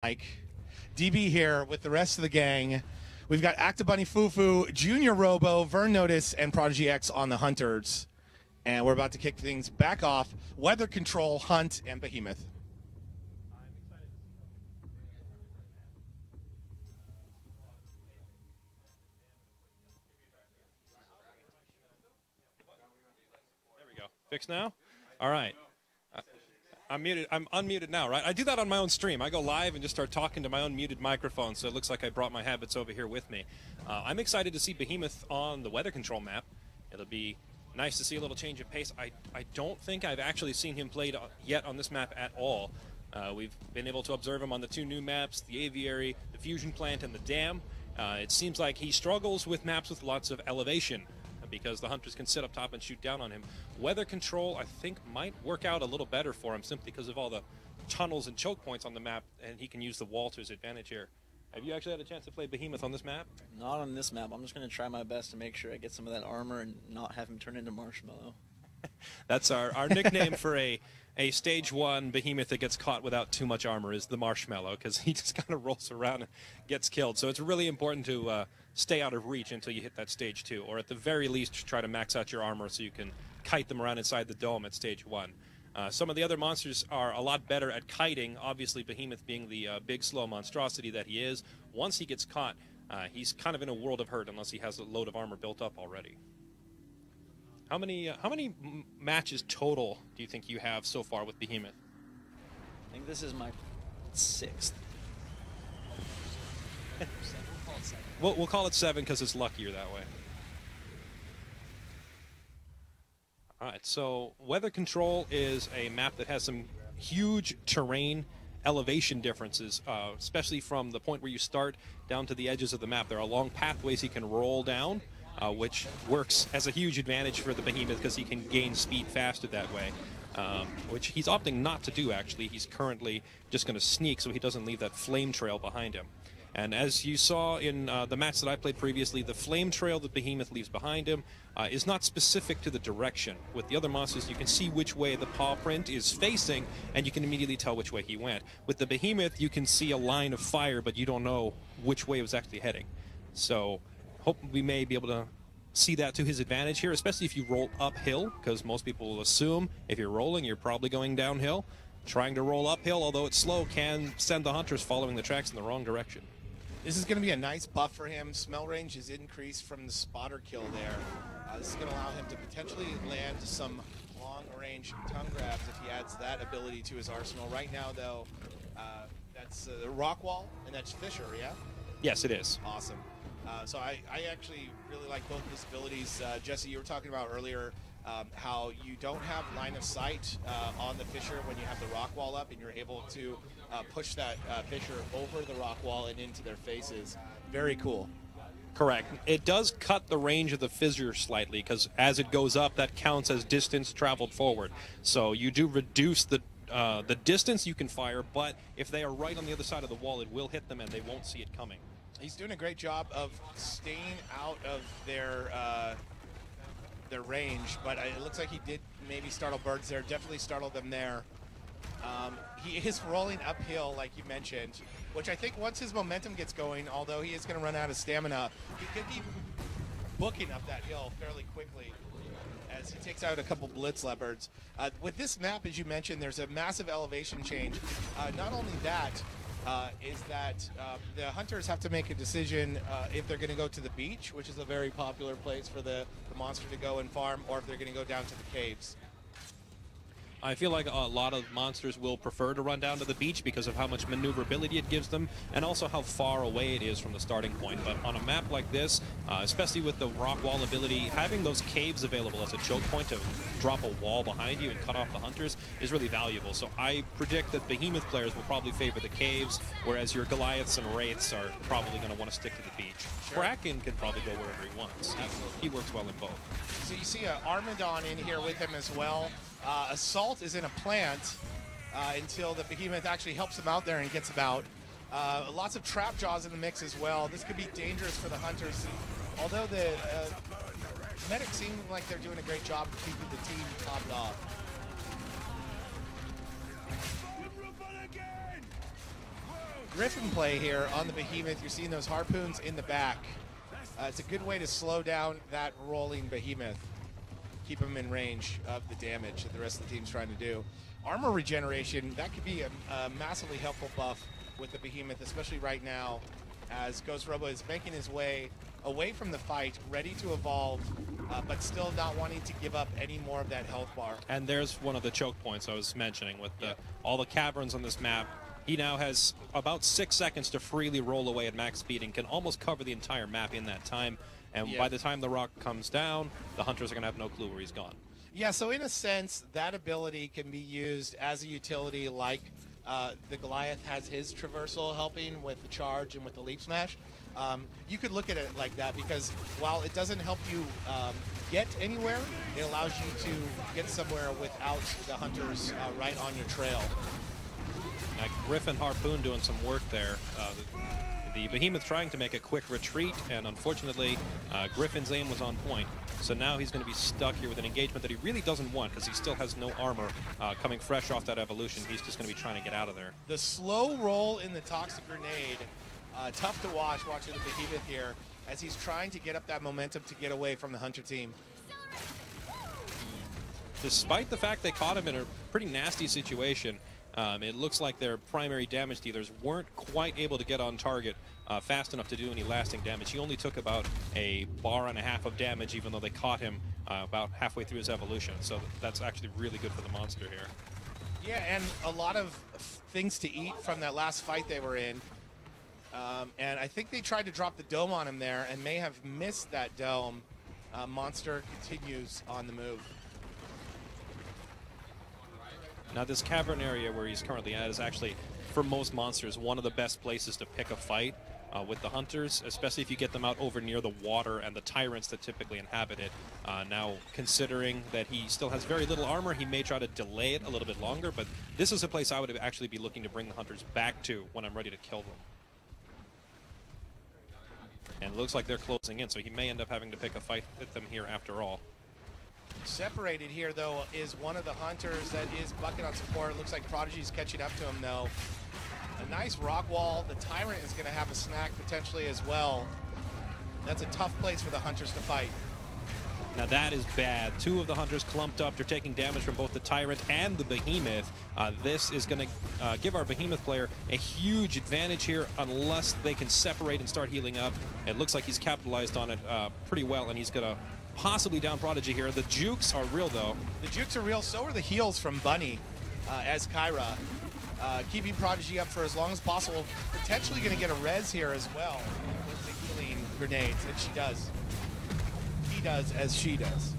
Mike. DB here with the rest of the gang. We've got Actabunny Fufu, Junior Robo, Vern Notice, and Prodigy X on the Hunters. And we're about to kick things back off. Weather Control, Hunt, and Behemoth. There we go. Fixed now? All right. I'm muted. I'm unmuted now, right? I do that on my own stream. I go live and just start talking to my own muted microphone, so it looks like I brought my habits over here with me. I'm excited to see Behemoth on the weather control map. It'll be nice to see a little change of pace. I don't think I've actually seen him played yet on this map at all. We've been able to observe him on the two new maps, the Aviary, the Fusion Plant, and the Dam. It seems like he struggles with maps with lots of elevation, because the Hunters can sit up top and shoot down on him. Weather control, I think, might work out a little better for him simply because of all the tunnels and choke points on the map, and he can use the wall to his advantage here. Have you actually had a chance to play Behemoth on this map? Not on this map. I'm just going to try my best to make sure I get some of that armor and not have him turn into Marshmallow. That's our nickname for a stage 1 Behemoth that gets caught without too much armor is the Marshmallow, because he just kind of rolls around and gets killed. So it's really important to stay out of reach until you hit that stage 2, or at the very least try to max out your armor so you can kite them around inside the dome at stage 1. Some of the other monsters are a lot better at kiting, obviously Behemoth being the big slow monstrosity that he is. Once he gets caught, he's kind of in a world of hurt unless he has a load of armor built up already. How many matches total do you think you have so far with Behemoth? I think this is my 6th. We'll call it 7 because it's luckier that way. All right, so Weather Control is a map that has some huge terrain elevation differences, especially from the point where you start down to the edges of the map. There are long pathways he can roll down, which works as a huge advantage for the Behemoth because he can gain speed faster that way, which he's opting not to do, actually. He's currently just going to sneak so he doesn't leave that flame trail behind him. And as you saw in the match that I played previously, the flame trail that Behemoth leaves behind him is not specific to the direction. With the other monsters, you can see which way the paw print is facing, and you can immediately tell which way he went. With the Behemoth, you can see a line of fire, but you don't know which way it was actually heading. So hope we may be able to see that to his advantage here, especially if you roll uphill, because most people will assume if you're rolling, you're probably going downhill. Trying to roll uphill, although it's slow, can send the Hunters following the tracks in the wrong direction. This is going to be a nice buff for him. Smell range is increased from the spotter kill there. This is going to allow him to potentially land some long-range tongue grabs if he adds that ability to his arsenal. Right now, though, that's the rock wall, and that's Fisher, yeah? Yes, it is. Awesome. So I actually really like both of his abilities. Jesse, you were talking about earlier how you don't have line of sight on the Fisher when you have the rock wall up, and you're able to push that Fisher over the rock wall and into their faces. Very cool. Correct. It does cut the range of the fissure slightly, because as it goes up, that counts as distance traveled forward. So you do reduce the distance you can fire, but if they are right on the other side of the wall, it will hit them and they won't see it coming. He's doing a great job of staying out of their range, but it looks like he did maybe startle birds there. Definitely startled them there. He is rolling uphill, like you mentioned, which I think once his momentum gets going, although he is going to run out of stamina, he could be booking up that hill fairly quickly as he takes out a couple blitz leopards. With this map, as you mentioned, there's a massive elevation change. Not only that, is that the Hunters have to make a decision if they're going to go to the beach, which is a very popular place for the monster to go and farm, or if they're going to go down to the caves. I feel like a lot of monsters will prefer to run down to the beach because of how much maneuverability it gives them, and also how far away it is from the starting point. But on a map like this, especially with the rock wall ability, having those caves available as a choke point to drop a wall behind you and cut off the Hunters is really valuable. So I predict that Behemoth players will probably favor the caves, whereas your Goliaths and Wraiths are probably going to want to stick to the beach. Sure. Kraken can probably go wherever he wants. He works well in both. So you see Armadon in here with him as well. Assault is in a plant until the Behemoth actually helps him out there and gets him out. Lots of trap jaws in the mix as well. This could be dangerous for the Hunters. Although the medics seem like they're doing a great job of keeping the team topped off. Griffin play here on the Behemoth. You're seeing those harpoons in the back. It's a good way to slow down that rolling Behemoth. Keep him in range of the damage that the rest of the team's trying to do. Armor regeneration, that could be a massively helpful buff with the Behemoth, especially right now as Ghost Robo is making his way away from the fight, ready to evolve, but still not wanting to give up any more of that health bar. And there's one of the choke points I was mentioning with all the caverns on this map. He now has about 6 seconds to freely roll away at max speed and can almost cover the entire map in that time. And by the time the rock comes down, the hunters are going to have no clue where he's gone. Yeah, so in a sense, that ability can be used as a utility like the Goliath has his traversal helping with the charge and with the leap smash. You could look at it like that because while it doesn't help you get anywhere, it allows you to get somewhere without the hunters right on your trail. Griffin Harpoon doing some work there. The Behemoth trying to make a quick retreat, and unfortunately, Griffin's aim was on point. So now he's going to be stuck here with an engagement that he really doesn't want because he still has no armor coming fresh off that evolution. He's just going to be trying to get out of there. The slow roll in the Toxic Grenade, tough to watch watching the Behemoth here as he's trying to get up that momentum to get away from the Hunter team. Despite the fact they caught him in a pretty nasty situation, it looks like their primary damage dealers weren't quite able to get on target fast enough to do any lasting damage. He only took about a bar and a half of damage, even though they caught him about halfway through his evolution. So that's actually really good for the monster here. Yeah, and a lot of things to eat from that last fight they were in. And I think they tried to drop the dome on him there and may have missed that dome. Monster continues on the move. Now this cavern area where he's currently at is actually, for most monsters, one of the best places to pick a fight with the hunters, especially if you get them out over near the water and the tyrants that typically inhabit it. Now, considering that he still has very little armor, he may try to delay it a little bit longer, but this is a place I would actually be looking to bring the hunters back to when I'm ready to kill them. And it looks like they're closing in, so he may end up having to pick a fight with them here after all. Separated here, though, is one of the hunters that is bucking on support. It looks like Prodigy's catching up to him, though. A nice rock wall. The Tyrant is going to have a snack potentially as well. That's a tough place for the hunters to fight. Now that is bad. Two of the hunters clumped up. They're taking damage from both the Tyrant and the Behemoth. This is going to give our Behemoth player a huge advantage here unless they can separate and start healing up. It looks like he's capitalized on it pretty well, and he's going to possibly down Prodigy here. The jukes are real, though. The jukes are real. So are the heals from Bunny as Kyra. Keeping Prodigy up for as long as possible. Potentially going to get a res here as well with the healing grenades. And she does. He does as she does.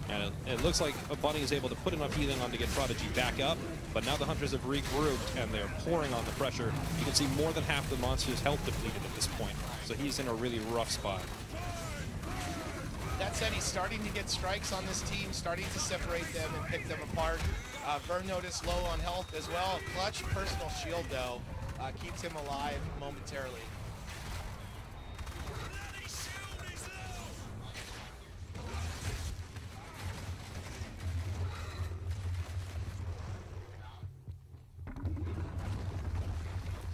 And it looks like Bunny is able to put enough healing on to get Prodigy back up, but now the hunters have regrouped and they're pouring on the pressure. You can see more than half the monster's health depleted at this point, so he's in a really rough spot. That said, he's starting to get strikes on this team, starting to separate them and pick them apart. Burn Notice low on health as well. Clutch personal shield, though, keeps him alive momentarily.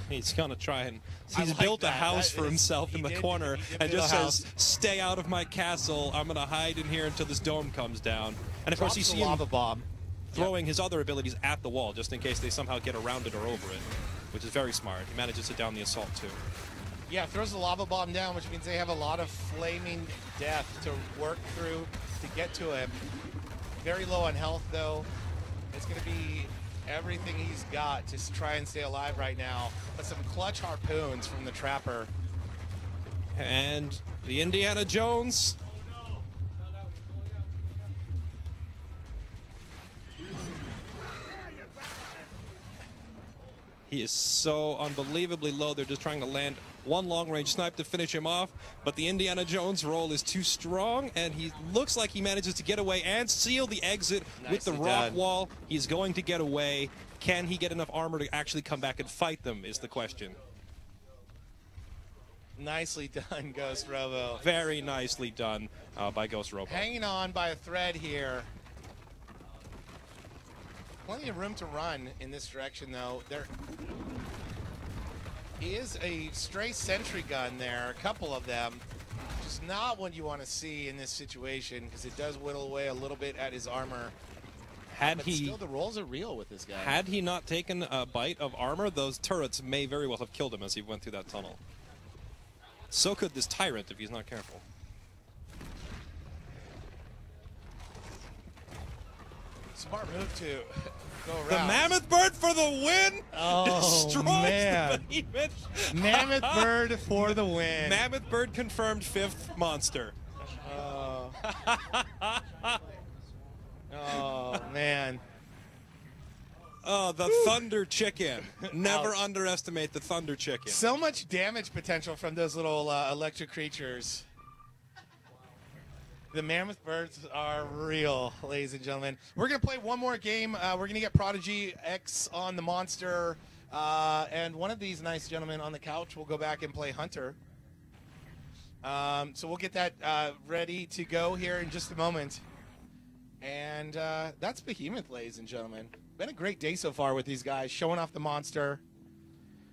He's going to try and... He's built a house for himself in the corner and just says, stay out of my castle. I'm going to hide in here until this dome comes down. And of course, you see him lava bomb, throwing his other abilities at the wall just in case they somehow get around it or over it, which is very smart. He manages to down the assault, too. Yeah, throws the lava bomb down, which means they have a lot of flaming death to work through to get to him. Very low on health, though. It's going to be everything he's got to try and stay alive right now. But some clutch harpoons from the Trapper. And the Indiana Jones. He is so unbelievably low. They're just trying to land one long-range snipe to finish him off, but the Indiana Jones roll is too strong, and he looks like he manages to get away and seal the exit with the rock wall. He's going to get away. Can he get enough armor to actually come back and fight them is the question. Nicely done, Ghost Robo. Very nicely done by Ghost Robo. Hanging on by a thread here. Plenty of room to run in this direction, though. is a stray sentry gun there, a couple of them. Just not what you want to see in this situation, because it does whittle away a little bit at his armor. But still, the rolls are real with this guy. Had he not taken a bite of armor, those turrets may very well have killed him as he went through that tunnel. So could this Tyrant if he's not careful. Smart move to go around. The Mammoth Bird for the win! Oh, Destroys man. the Behemoth. Mammoth Bird for the win. Mammoth Bird confirmed 5th monster. Oh, man. Oh, the Thunder Chicken. Never underestimate the Thunder Chicken. So much damage potential from those little electric creatures. The Mammoth Birds are real, ladies and gentlemen. We're going to play one more game. We're going to get Prodigy X on the Monster. And one of these nice gentlemen on the couch will go back and play Hunter. So we'll get that ready to go here in just a moment. And that's Behemoth, ladies and gentlemen. Been a great day so far with these guys, showing off the Monster,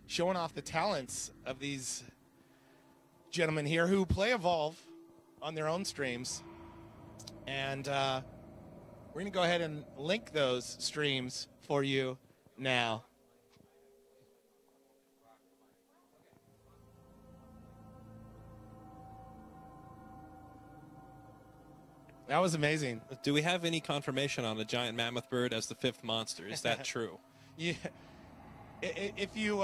showing off the talents of these gentlemen here who play Evolve on their own streams. And we're going to go ahead and link those streams for you now. That was amazing. Do we have any confirmation on the giant mammoth bird as the 5th monster? Is that true? Yeah. If you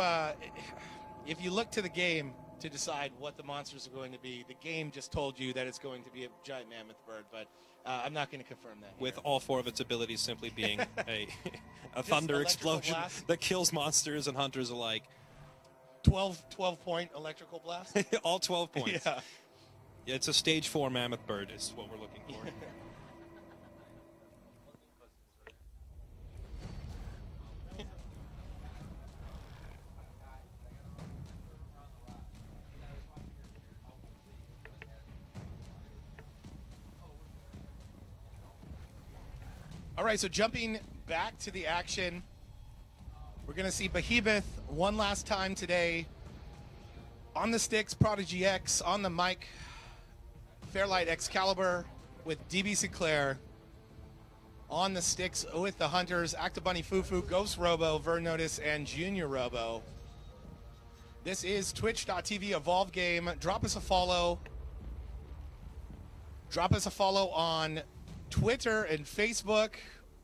look to the game to decide what the monsters are going to be, the game just told you that it's going to be a giant mammoth bird, but I'm not going to confirm that. With all 4 of its abilities simply being a thunder explosion blast. that kills monsters and hunters alike. 12-point electrical blast? All 12 points. Yeah. Yeah, it's a stage 4 mammoth bird is what we're looking for. All right, so jumping back to the action, we're going to see Behemoth one last time today. On the sticks, Prodigy X. On the mic, Fairlight Excalibur with DB Sinclair. On the sticks with the Hunters, Actabunny Fufu, Ghost Robo, Vernotis, and Junior Robo. This is twitch.tv Evolve Game. Drop us a follow. Drop us a follow on Twitter and Facebook.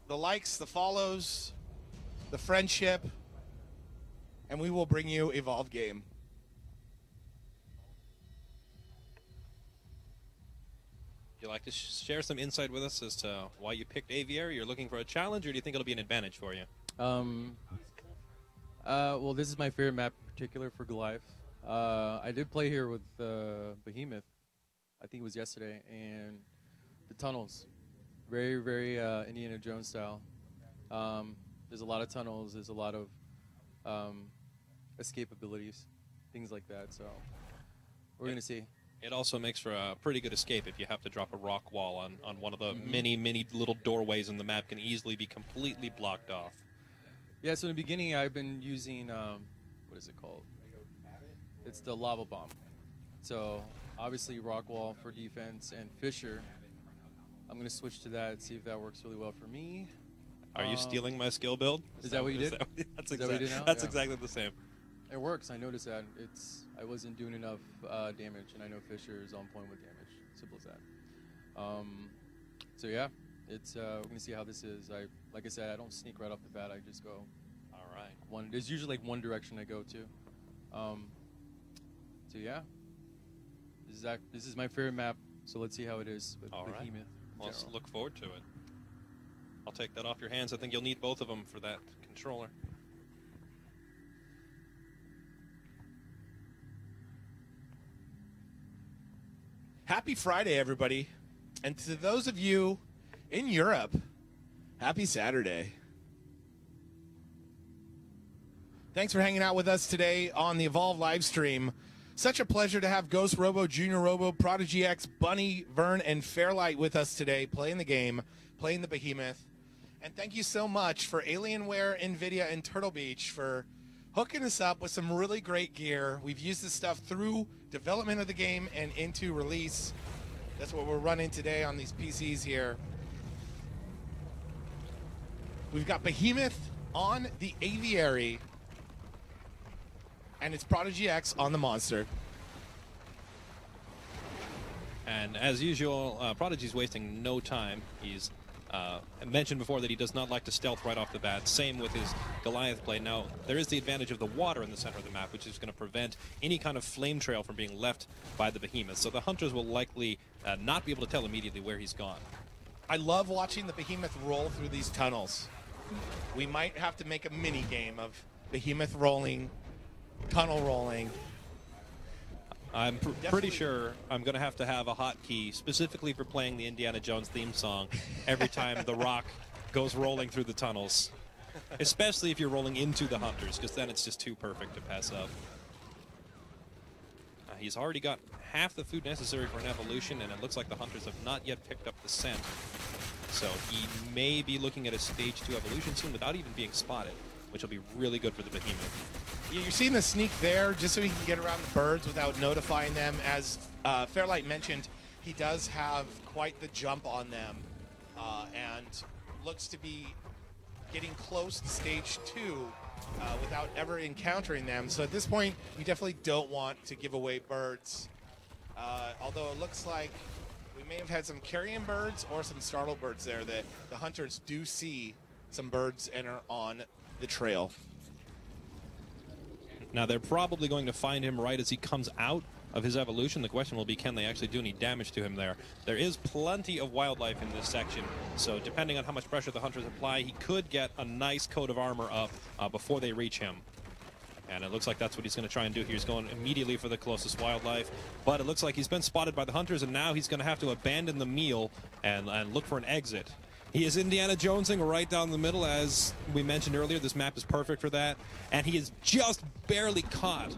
The likes, the follows, the friendship, and we will bring you Evolve Game. Would you like to share some insight with us as to why you picked Aviary? You're looking for a challenge, or do you think it'll be an advantage for you? Well, this is my favorite map in particular for Goliath. I did play here with Behemoth, I think it was yesterday, and the tunnels, very, very Indiana Jones style. There's a lot of tunnels, there's a lot of escape abilities, things like that, so we're going to see. It also makes for a pretty good escape if you have to drop a rock wall on one of the many little doorways in the map can easily be completely blocked off. Yeah, so in the beginning I've been using, what is it called? It's the lava bomb. So obviously rock wall for defense and Fisher. I'm going to switch to that and see if that works really well for me. Are you stealing my skill build? Is that what you did? That's Is that what you did now? That's Yeah. exactly the same. It works. I noticed that. I wasn't doing enough damage, and I know Fisher is on point with damage. Simple as that. So yeah, we're gonna see how this is. Like I said, I don't sneak right off the bat. I just go. All right. There's usually like one direction I go to. So yeah, this is my favorite map. So let's see how it is with All right. Behemoth. Well, let's look forward to it. I'll take that off your hands. I think you'll need both of them for that controller. Happy Friday, everybody. And to those of you in Europe, happy Saturday. Thanks for hanging out with us today on the Evolve live stream. Such a pleasure to have Ghost Robo, Junior Robo, Prodigy X, Bunny, Vern, and Fairlight with us today, playing the game, playing the Behemoth. And thank you so much for Alienware, NVIDIA, and Turtle Beach for hooking us up with some really great gear. We've used this stuff through development of the game and into release. That's what we're running today on these PCs here. We've got Behemoth on the Aviary, and it's Prodigy X on the Monster. And as usual, Prodigy's wasting no time. He's mentioned before that he does not like to stealth right off the bat. Same with his Goliath play. Now, there is the advantage of the water in the center of the map, which is going to prevent any kind of flame trail from being left by the Behemoth. So the hunters will likely not be able to tell immediately where he's gone. I love watching the Behemoth roll through these tunnels. We might have to make a mini game of Behemoth rolling, tunnel rolling. I'm pretty sure I'm going to have a hotkey specifically for playing the Indiana Jones theme song every time the rock goes rolling through the tunnels. Especially if you're rolling into the hunters, because then it's just too perfect to pass up. He's already got half the food necessary for an evolution, and it looks like the hunters have not yet picked up the scent. So he may be looking at a stage 2 evolution soon without even being spotted, which will be really good for the Behemoth. You're seeing the sneak there just so he can get around the birds without notifying them. As Fairlight mentioned, he does have quite the jump on them and looks to be getting close to stage 2 without ever encountering them. So at this point, you definitely don't want to give away birds. Although it looks like we may have had some carrion birds or some startle birds there that the hunters do see some birds enter on the trail. Now, they're probably going to find him right as he comes out of his evolution. The question will be, can they actually do any damage to him there? There is plenty of wildlife in this section, so depending on how much pressure the hunters apply, he could get a nice coat of armor up before they reach him. And it looks like that's what he's going to try and do here. He's going immediately for the closest wildlife, but it looks like he's been spotted by the hunters, and now he's going to have to abandon the meal and look for an exit. He is Indiana Jonesing right down the middle, as we mentioned earlier. This map is perfect for that. And he is just barely caught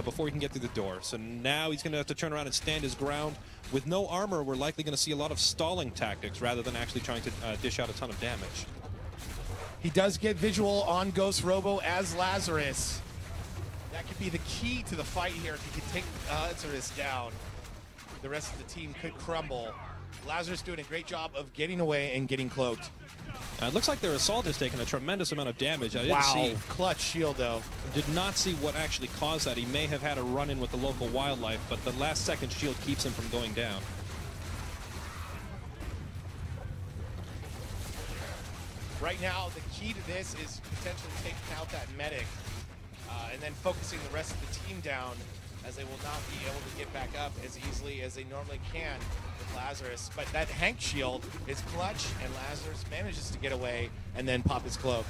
before he can get through the door. So now he's going to have to turn around and stand his ground. With no armor, we're likely going to see a lot of stalling tactics rather than actually trying to dish out a ton of damage. He does get visual on Ghost Robo as Lazarus. That could be the key to the fight here. If he can take Lazarus down, the rest of the team could crumble. Lazarus doing a great job of getting away and getting cloaked. It looks like their assault has taken a tremendous amount of damage. I didn't see. Clutch shield, though. Did not see what actually caused that. He may have had a run-in with the local wildlife, but the last second shield keeps him from going down. Right now, the key to this is potentially taking out that medic and then focusing the rest of the team down, as they will not be able to get back up as easily as they normally can with Lazarus. But that Hank shield is clutch, and Lazarus manages to get away and then pop his cloak.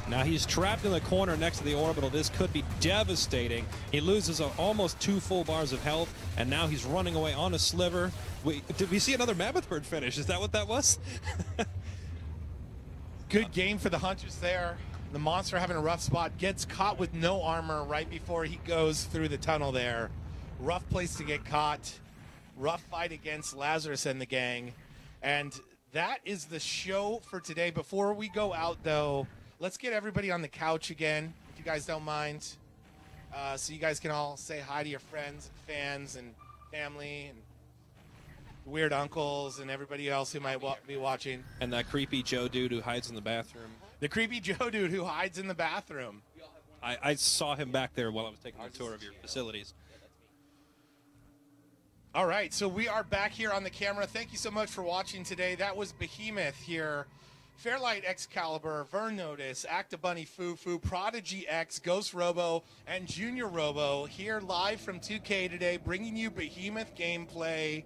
Now he's trapped in the corner next to the orbital. This could be devastating. He loses almost 2 full bars of health, and now he's running away on a sliver. Did we see another Mammoth Bird finish? Is that what that was? Good game for the hunters there. The monster having a rough spot, gets caught with no armor right before he goes through the tunnel there. Rough place to get caught. Rough fight against Lazarus and the gang. And that is the show for today. Before we go out, though, let's get everybody on the couch again, if you guys don't mind. So you guys can all say hi to your friends and fans and family and weird uncles and everybody else who might be watching. And that creepy Joe dude who hides in the bathroom. The creepy Joe dude who hides in the bathroom. I saw him back there while I was taking a tour of your facilities. All right, so we are back here on the camera. Thank you so much for watching today. That was Behemoth here. Fairlight Excalibur, Vern Notice, Acta Bunny Foo, Prodigy X, Ghost Robo, and Junior Robo here live from 2K today, bringing you Behemoth gameplay.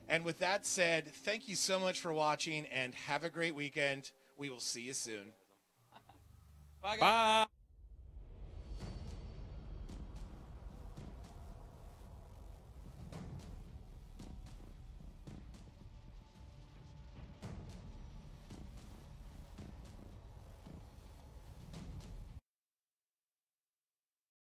And with that said, thank you so much for watching, and have a great weekend. We will see you soon. Bye.